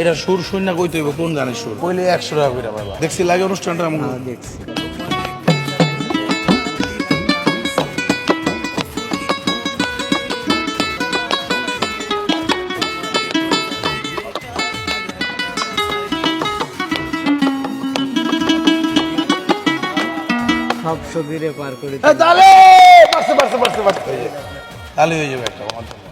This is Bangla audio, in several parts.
এটা সুর শূন্য কইতে হইব কোন জানিস সুর কইলে 100 টাকা করে পাবা দেখছি লাগে অনুষ্ঠানটা এমন দেখছি সব সবিরে পার করে তালে পারছে তালে হয়ে যাবে একটা আমার জন্য।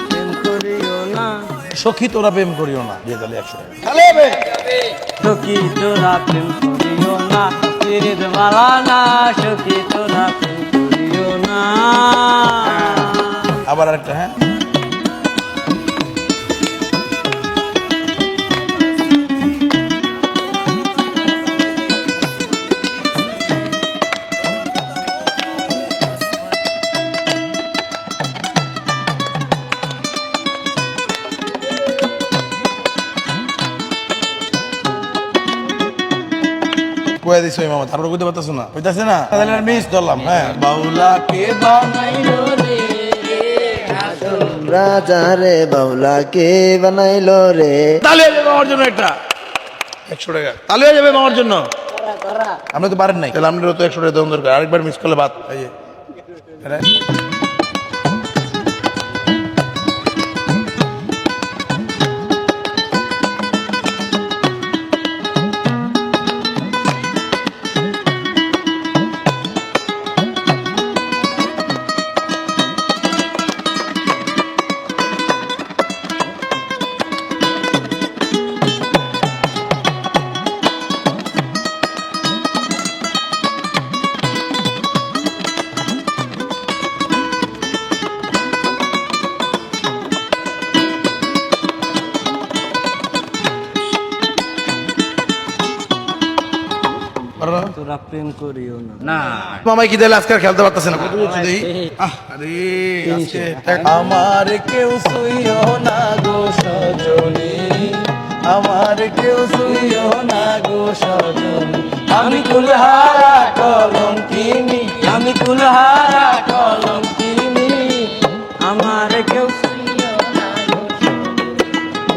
প্রেম করিও না সখী তোরা প্রেম করিও না দিয়ে তাহলে 100 টাকা তালে হবে সখী তোরা প্রেম করিও না পিরিত মালা না সখী তোরা প্রেম করিও না আবার আরেকটা হ্যাঁ কয়ে দিছ মামা তারপর কইতে পারতাছ না কইতাছে না তাহলে মিস ধরলাম হ্যাঁ বাউলা কে বানাইলো রে রাজা রে বাউলা কে বানাইলো রে তালে হয়ে যাবে আমার জন্য একটা 100 টাকা তালে হয়ে যাবে আমার জন্য আপনি তো পারেন নাই তাহলে আপনারও তো 100 টাকা দেওয়ার দরকার আরেকবার মিস করলে বাদ এই যে এটা তোরা প্রেম করিও না না মামাই কি দিলে আজকে আর খেলতে পারতেছে না কত বলছো দেই আরে আজকে আমার কেউ শুইও না গো সজনী আমার কেউ শুইও না গো সজনী আমি কুলহারা কলঙ্কিনী আমি কুলহারা কলঙ্কিনী আমার কেউ শুনিও না গো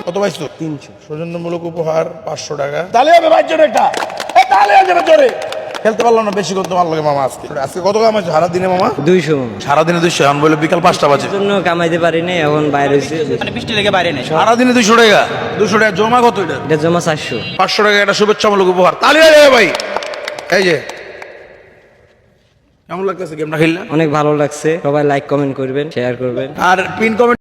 কত পাইছো 300 সৌজন্যমূলক উপহার 500 টাকা তালে হবে ভাইয়ের জন্য একটা তালে হয়ে যাবে জোরে খেলতে পারলাম না বেশি করতে ভালো লাগে মামা আজকে আজকে কত কামাই সারা দিনে মামা 200 সারাদিনে 200 এখন বলে বিকাল 5টা বাজে জন্য কামাইতে পারি নাই এখন বাইরে হইছে বৃষ্টি লেগে বাইরে নেই সারাদিনে 200 টাকা 200 টাকা জমা কত এটা এটা জমা 400 500 টাকা একটা শুভেচ্ছামূলক উপহার তালে হয়ে যাবে ভাই এই যে কেমন লাগতেছে গেমটা খেললে অনেক ভালো লাগছে সবাই লাইক কমেন্ট করবেন শেয়ার করবেন আর পিন কমেন্ট